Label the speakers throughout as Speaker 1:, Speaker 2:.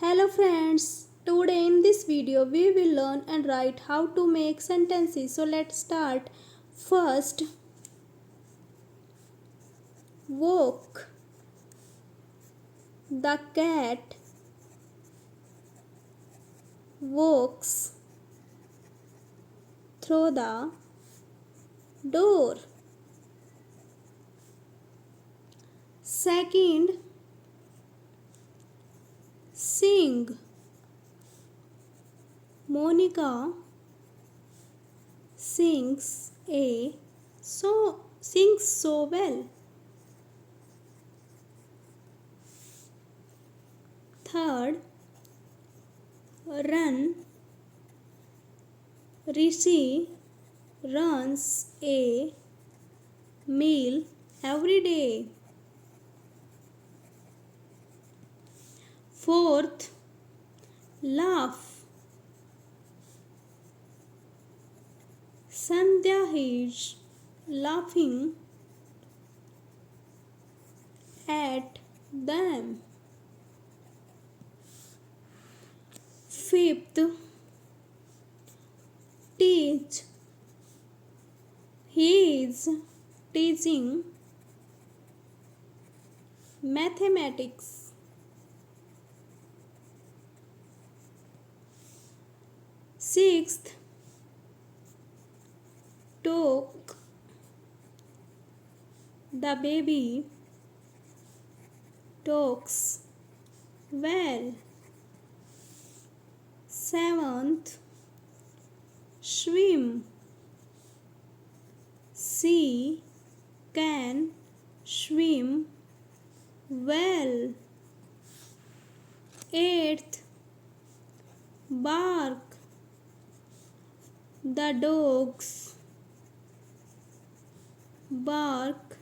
Speaker 1: Hello friends, today in this video we will learn and write how to make sentences. So let's start. First, walk. The cat walks through the door. Second, sing. Monica sings so well. Third, run. Rishi runs a mile every day. Fourth, laugh. Sandhya is laughing at them. Fifth, teach. He is teaching mathematics. Sixth, talk. The baby talks well. Seventh, swim. She can swim well. Eighth, bark. The dogs bark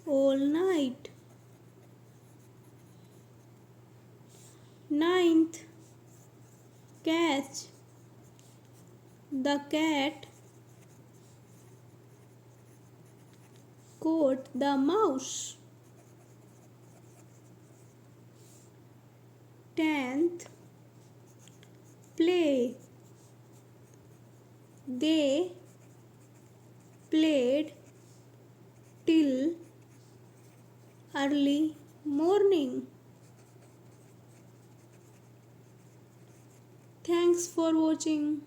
Speaker 1: all night. Ninth, catch. The cat caught the mouse. 10th, play. They played till early morning. Thanks for watching.